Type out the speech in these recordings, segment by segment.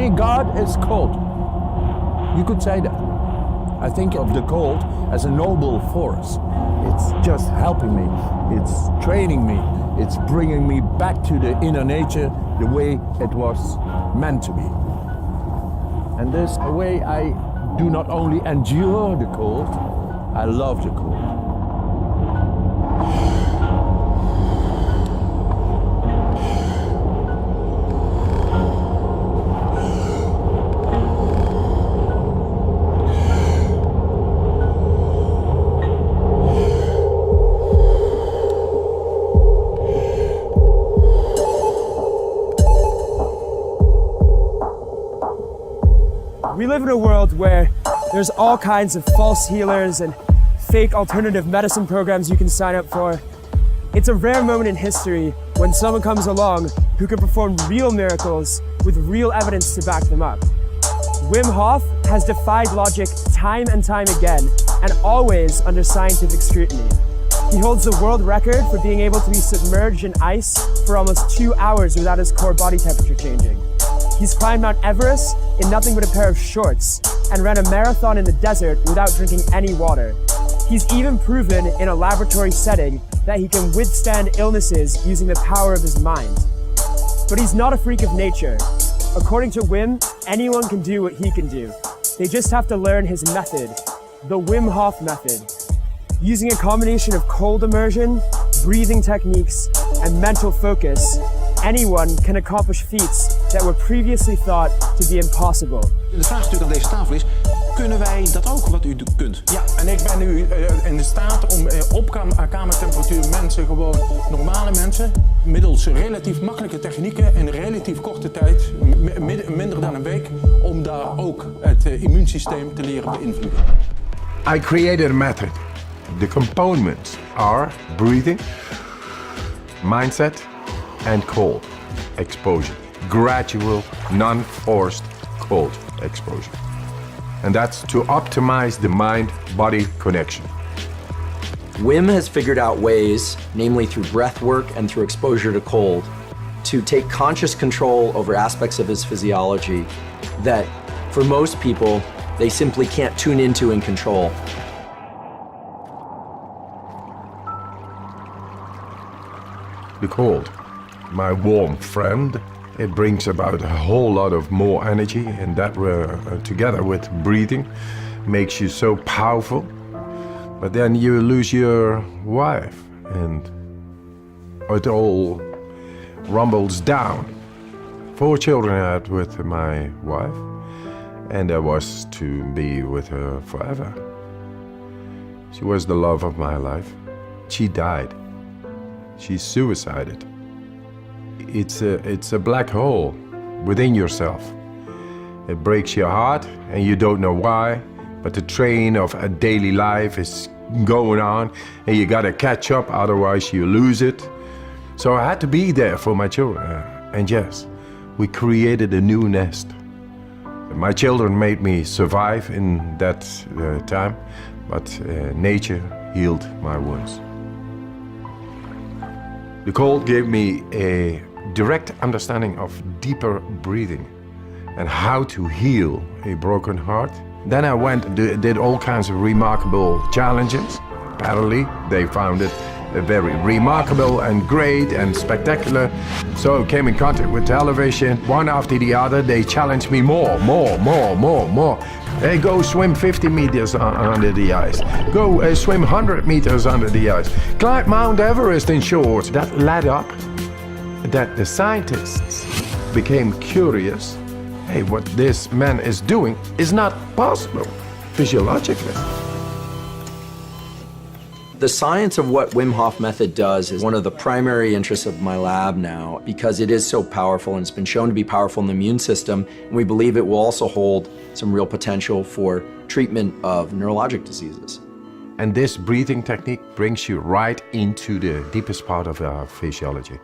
me, God is cold. You could say that. I think of the cold as a noble force. It's just helping me. It's training me. It's bringing me back to the inner nature the way it was meant to be. And this way I do not only endure the cold, I love the cold. We live in a world where there's all kinds of false healers and fake alternative medicine programs you can sign up for. It's a rare moment in history when someone comes along who can perform real miracles with real evidence to back them up. Wim Hof has defied logic time and time again, and always under scientific scrutiny. He holds the world record for being able to be submerged in ice for almost 2 hours without his core body temperature changing. He's climbed Mount Everest in nothing but a pair of shorts and ran a marathon in the desert without drinking any water. He's even proven in a laboratory setting that he can withstand illnesses using the power of his mind. But he's not a freak of nature. According to Wim, anyone can do what he can do. They just have to learn his method, the Wim Hof Method. Using a combination of cold immersion, breathing techniques, and mental focus, anyone can accomplish feats that were previously thought to be impossible. De vraag natuurlijk aan deze tafel is, kunnen wij dat ook wat u kunt? Ja, en ik ben nu in de staat om op kamertemperatuur mensen, gewoon normale mensen, middels relatief makkelijke technieken in een relatief korte tijd, minder dan een week, om daar ook het immuunsysteem te leren beïnvloeden. I created a method. The components are breathing, mindset, and cold exposure. Gradual, non-forced cold exposure. And that's to optimize the mind-body connection. Wim has figured out ways, namely through breath work and through exposure to cold, to take conscious control over aspects of his physiology that, for most people, they simply can't tune into and control. The cold, my warm friend, it brings about a whole lot of more energy, and that together with breathing makes you so powerful. But then you lose your wife and it all rumbles down. 4 children I had with my wife, and I was to be with her forever. She was the love of my life. She died. She suicided. It's a black hole within yourself. It breaks your heart and you don't know why, but the train of a daily life is going on and you gotta catch up, otherwise you lose it. So I had to be there for my children. And yes, we created a new nest. My children made me survive in that time, but nature healed my wounds. The cold gave me a direct understanding of deeper breathing and how to heal a broken heart. Then I went and did all kinds of remarkable challenges. Apparently, they found it very remarkable and great and spectacular. So I came in contact with television. One after the other, they challenged me more. Hey, go swim 50 meters under the ice. Go swim 100 meters under the ice. Climb Mount Everest in shorts. That led up that the scientists became curious. Hey, what this man is doing is not possible physiologically. The science of what Wim Hof Method does is one of the primary interests of my lab now, because it is so powerful and it's been shown to be powerful in the immune system, and we believe it will also hold some real potential for treatment of neurologic diseases. And this breathing technique brings you right into the deepest part of our physiology.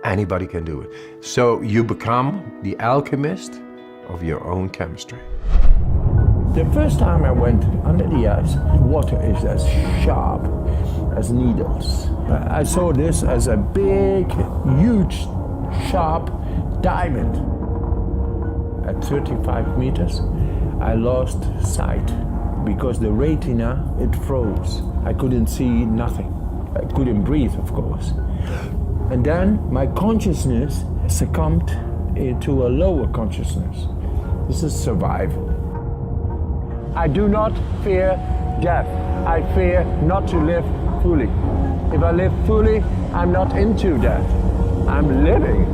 Anybody can do it. So you become the alchemist of your own chemistry. The first time I went under the ice, water is as sharp as needles. I saw this as a big, huge, sharp diamond. at 35 meters, I lost sight because the retina, it froze. I couldn't see nothing. I couldn't breathe, of course. And then my consciousness succumbed into a lower consciousness. This is survival. I do not fear death. I fear not to live fully. If I live fully, I'm not into death. I'm living.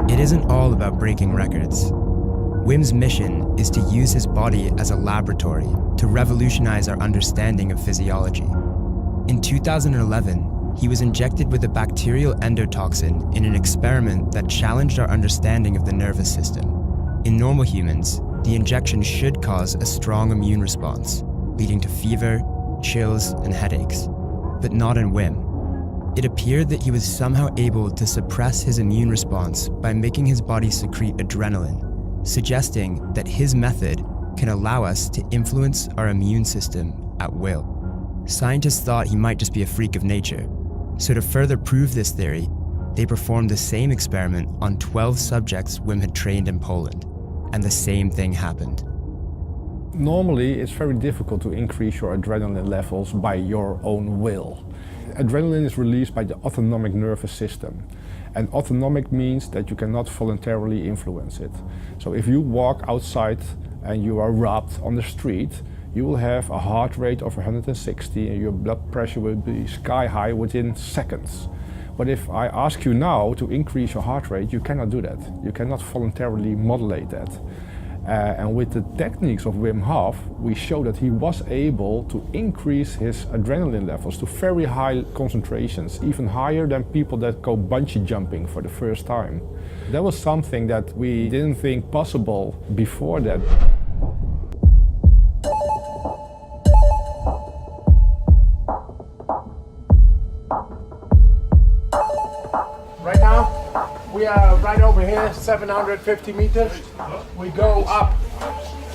It isn't all about breaking records. Wim's mission is to use his body as a laboratory to revolutionize our understanding of physiology. In 2011, he was injected with a bacterial endotoxin in an experiment that challenged our understanding of the nervous system. In normal humans, the injection should cause a strong immune response, leading to fever, chills, and headaches, but not in Wim. It appeared that he was somehow able to suppress his immune response by making his body secrete adrenaline, suggesting that his method can allow us to influence our immune system at will. Scientists thought he might just be a freak of nature, so to further prove this theory, they performed the same experiment on 12 subjects Wim had trained in Poland, and the same thing happened. Normally, it's very difficult to increase your adrenaline levels by your own will. Adrenaline is released by the autonomic nervous system. And autonomic means that you cannot voluntarily influence it. So if you walk outside and you are robbed on the street, you will have a heart rate of 160 and your blood pressure will be sky high within seconds. But if I ask you now to increase your heart rate, you cannot do that. You cannot voluntarily modulate that. And with the techniques of Wim Hof, we show that he was able to increase his adrenaline levels to very high concentrations, even higher than people that go bungee jumping for the first time. That was something that we didn't think possible before that. Right now, we are right over here, 750 meters. We go up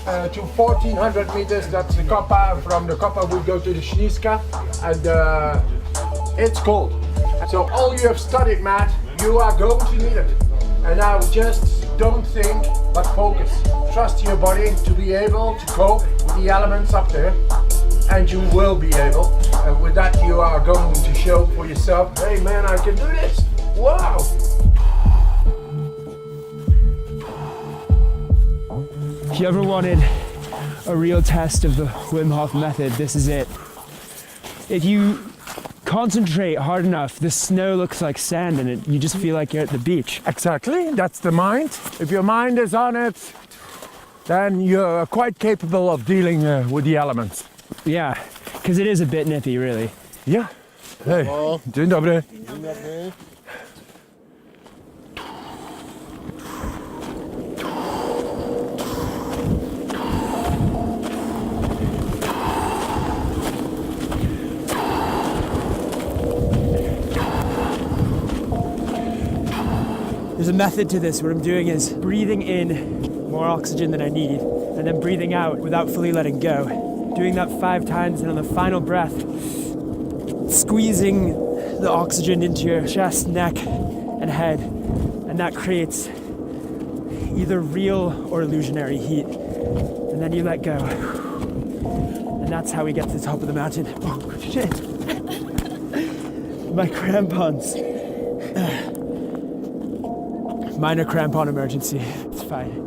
to 1400 meters, that's the Koppa. From the Koppa we go to the Śliska, and it's cold. So all you have studied, Matt, you are going to need it. And now just don't think, but focus. Trust your body to be able to cope with the elements up there, and you will be able. And with that you are going to show for yourself, hey man, I can do this. Wow! If you ever wanted a real test of the Wim Hof method, this is it. If you concentrate hard enough, the snow looks like sand and you just feel like you're at the beach. Exactly, that's the mind. If your mind is on it, then you're quite capable of dealing with the elements. Yeah, because it is a bit nippy, really. Yeah. Hey, dzień dobry. There's a method to this. What I'm doing is breathing in more oxygen than I need, and then breathing out without fully letting go. Doing that 5 times, and on the final breath, squeezing the oxygen into your chest, neck, and head. And that creates either real or illusionary heat. And then you let go. And that's how we get to the top of the mountain. Oh, shit. My crampons. Minor crampon emergency. It's fine.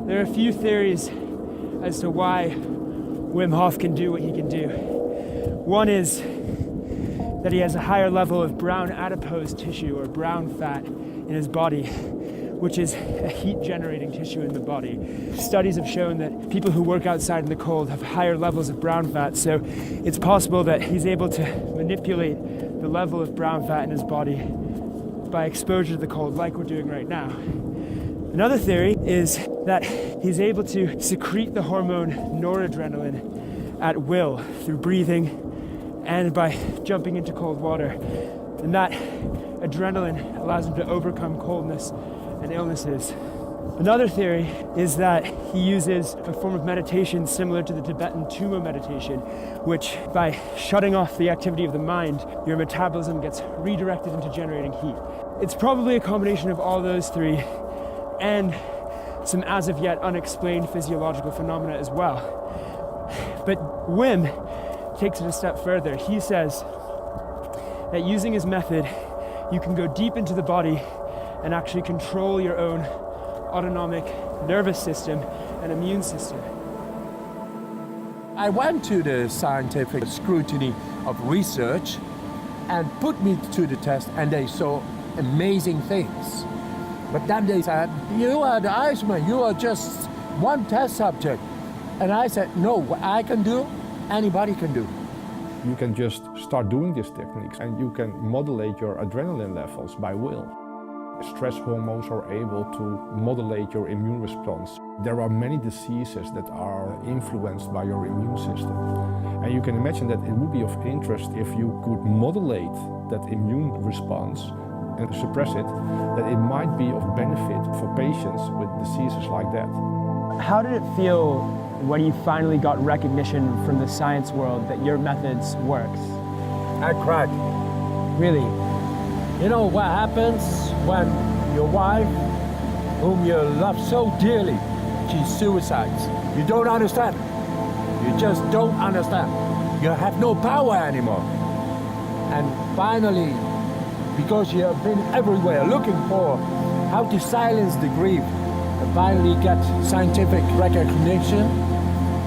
There are a few theories as to why Wim Hof can do what he can do. One is that he has a higher level of brown adipose tissue or brown fat in his body, which is a heat-generating tissue in the body. Studies have shown that people who work outside in the cold have higher levels of brown fat, so it's possible that he's able to manipulate the level of brown fat in his body by exposure to the cold, like we're doing right now. Another theory is that he's able to secrete the hormone noradrenaline at will through breathing and by jumping into cold water. And that adrenaline allows him to overcome coldness and illnesses. Another theory is that he uses a form of meditation similar to the Tibetan WUWE meditation, which by shutting off the activity of the mind, your metabolism gets redirected into generating heat. It's probably a combination of all those three and some as of yet unexplained physiological phenomena as well. But Wim takes it a step further. He says that using his method, you can go deep into the body and actually control your own autonomic nervous system and immune system. I went to the scientific scrutiny of research and put me to the test, and they saw amazing things. But then they said, you are the Iceman, you are just one test subject. And I said, no, what I can do, anybody can do. You can just start doing these techniques and you can modulate your adrenaline levels by will. Stress hormones are able to modulate your immune response. There are many diseases that are influenced by your immune system. And you can imagine that it would be of interest if you could modulate that immune response and suppress it, that it might be of benefit for patients with diseases like that. How did it feel when you finally got recognition from the science world that your methods works? I cried. Really? You know what happens when your wife, whom you love so dearly, she suicides? You don't understand. You just don't understand. You have no power anymore. And finally, because you have been everywhere looking for how to silence the grief, and finally get scientific recognition,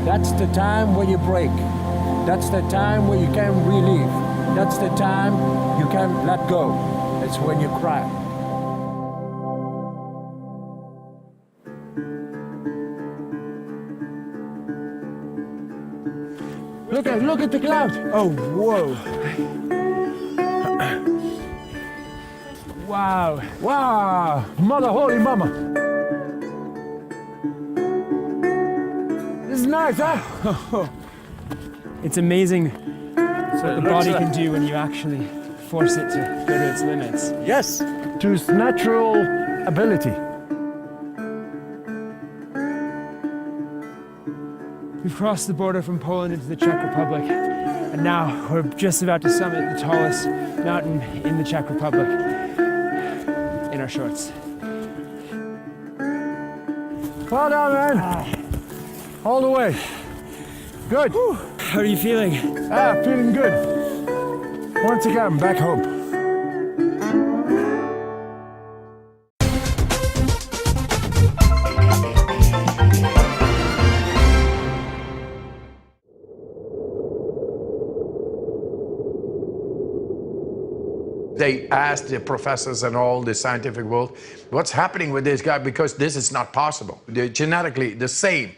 that's the time when you break. That's the time when you can relieve. That's the time you can let go. It's when you cry. Look at the cloud. Oh, whoa. Wow. Wow, mother, holy mama. This is nice, huh? It's amazing what the body can do when you actually force it to go to its limits. Yes, to its natural ability. We've crossed the border from Poland into the Czech Republic, and now we're just about to summit the tallest mountain in the Czech Republic in our shorts. Well done, man. All the way. Good. How are you feeling? Feeling good. Once again, back home. They asked the professors and all the scientific world, what's happening with this guy? Because this is not possible. They're genetically the same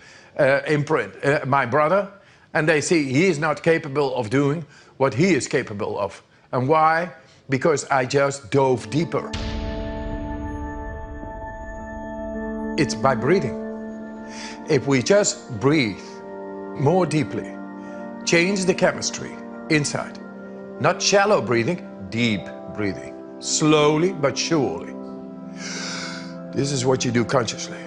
imprint, my brother, and they see he is not capable of doing what he is capable of. And why? Because I just dove deeper. It's by breathing. If we just breathe more deeply, change the chemistry inside, not shallow breathing, deep breathing, slowly but surely. This is what you do consciously.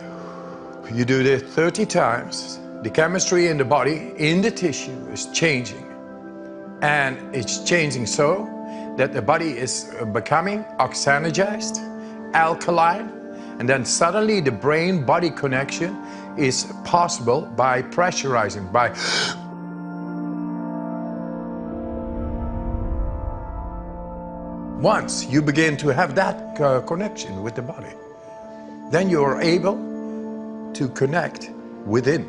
You do this 30 times. The chemistry in the body, in the tissue, is changing. And it's changing so that the body is becoming oxygenized, alkaline, and then suddenly the brain-body connection is possible by pressurizing, by once you begin to have that connection with the body, then you are able to connect within,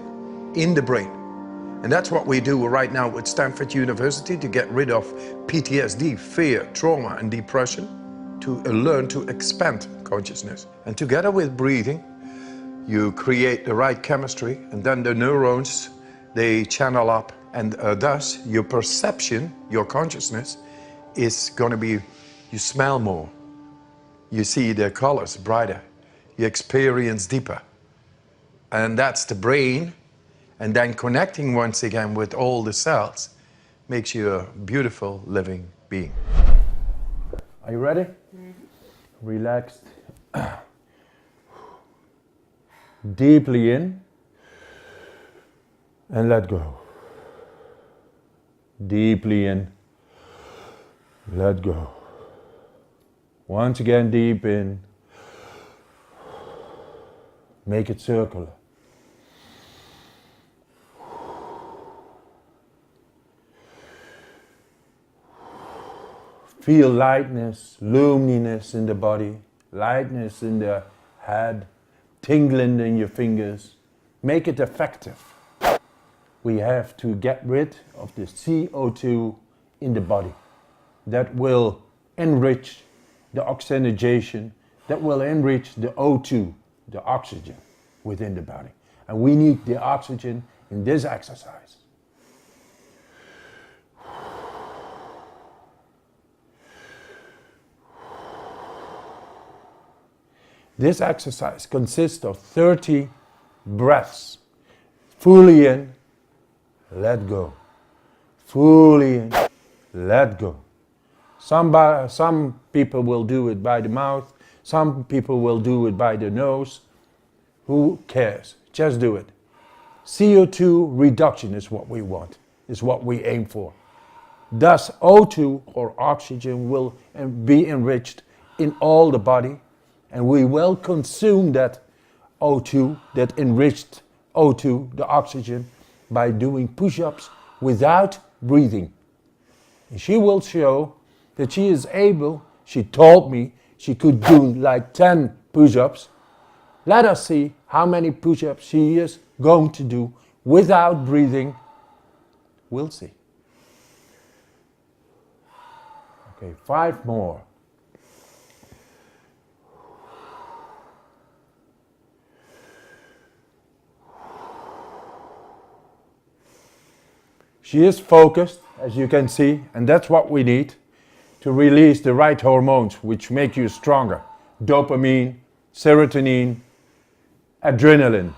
in the brain. And that's what we do right now with Stanford University to get rid of PTSD, fear, trauma, and depression, to learn to expand consciousness. And together with breathing, you create the right chemistry, and then the neurons, they channel up, and thus your perception, your consciousness, is going to be, you smell more, you see the colors brighter, you experience deeper. And that's the brain, and then connecting once again with all the cells makes you a beautiful living being. Are you ready? Relaxed. Deeply in and let go. Deeply in, let go. Once again, deep in. Make it circular. Feel lightness, luminous in the body, lightness in the head, tingling in your fingers. Make it effective. We have to get rid of the CO2 in the body. That will enrich the oxygenation, that will enrich the O2, the oxygen within the body. And we need the oxygen in this exercise. This exercise consists of 30 breaths. Fully in, let go. Fully in, let go. Some people will do it by the mouth. Some people will do it by the nose. Who cares? Just do it. CO2 reduction is what we want, is what we aim for. Thus, O2 or oxygen will be enriched in all the body, and we will consume that O2, that enriched O2, the oxygen, by doing push-ups without breathing. And she will show that she is able, she told me she could do like 10 push-ups. Let us see how many push-ups she is going to do without breathing. We'll see. Okay, 5 more. She is focused, as you can see, and that's what we need to release the right hormones which make you stronger. Dopamine, serotonin, adrenaline.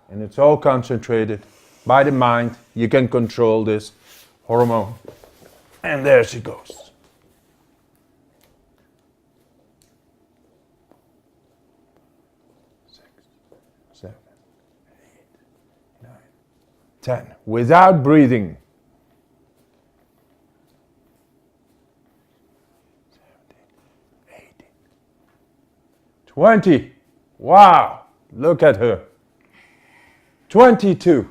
And it's all concentrated by the mind. You can control this hormone. And there she goes. 6, 7, 8, 9, 10. Without breathing. 17, 18, 20. Wow, look at her. 22.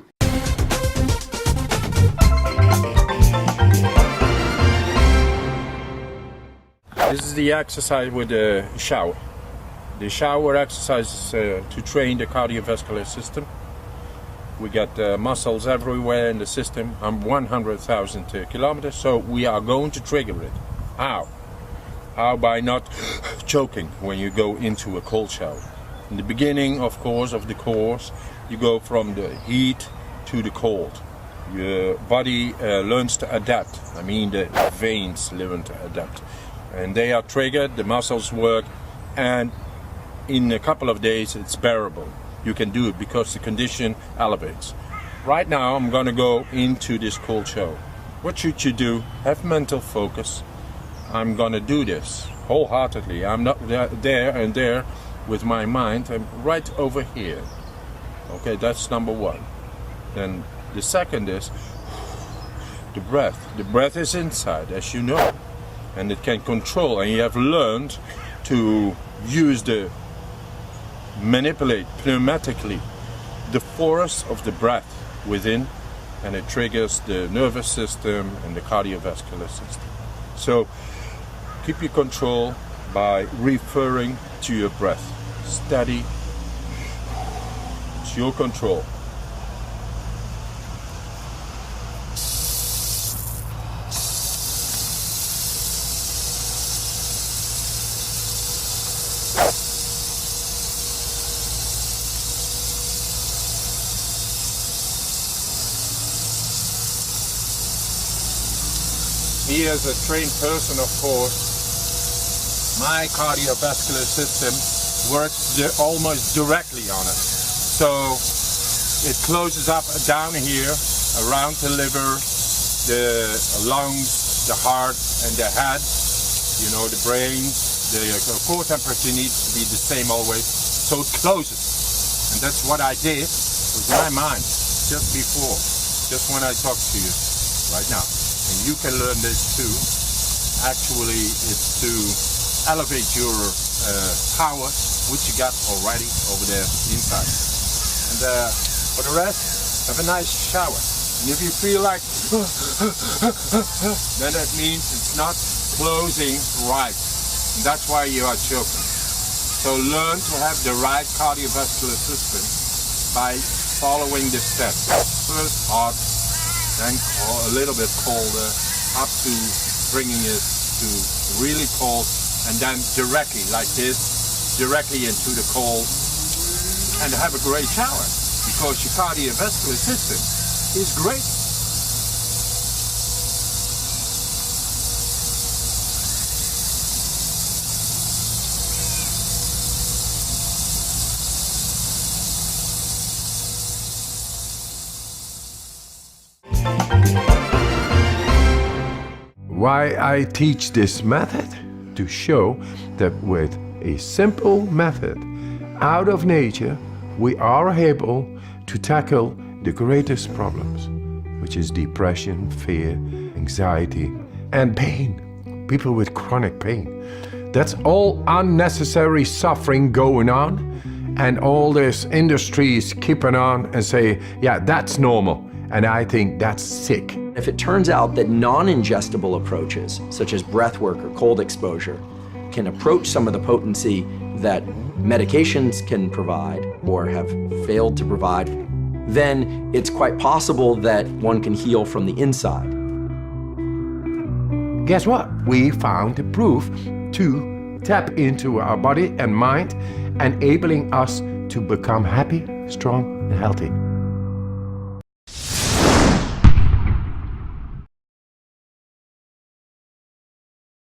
This is the exercise with the shower. The shower exercise is to train the cardiovascular system. We got muscles everywhere in the system. I'm 100,000 kilometers, so we are going to trigger it. How? How? By not choking when you go into a cold shower. In the beginning, of course, of the course, you go from the heat to the cold. Your body learns to adapt. I mean, the veins learn to adapt. And they are triggered, the muscles work, and in a couple of days it's bearable. You can do it because the condition elevates. Right now I'm going to go into this cold shower. What should you do? Have mental focus. I'm going to do this wholeheartedly. I'm not there with my mind. I'm right over here. Okay, that's number one. Then the second is the breath. The breath is inside, as you know. And it can control, and you have learned to manipulate pneumatically the force of the breath within, and it triggers the nervous system and the cardiovascular system. So keep your control by referring to your breath. Steady. It's your control. Me as a trained person, of course, my cardiovascular system works almost directly on it. So it closes up down here around the liver, the lungs, the heart and the head, you know, the brain. The core temperature needs to be the same always, so it closes. And that's what I did with my mind just before, just when I talked to you right now. And you can learn this too. Actually, it's to elevate your power, which you got already over there inside. And for the rest, have a nice shower. And if you feel like, then that means it's not closing right. And that's why you are choking. So learn to have the right cardiovascular system by following the steps. First hot, then a little bit colder, up to bringing it to really cold, and then directly like this, directly into the cold, and have a great shower because your cardiovascular system is great. Why I teach this method? To show that with a simple method out of nature, we are able to tackle the greatest problems, which is depression, fear, anxiety, and pain. People with chronic pain. That's all unnecessary suffering going on, and all this industry is keeping on and say, yeah, that's normal, and I think that's sick. If it turns out that non-ingestible approaches, such as breath work or cold exposure, can approach some of the potency that medications can provide or have failed to provide, then it's quite possible that one can heal from the inside. Guess what? We found the proof to tap into our body and mind, enabling us to become happy, strong, and healthy.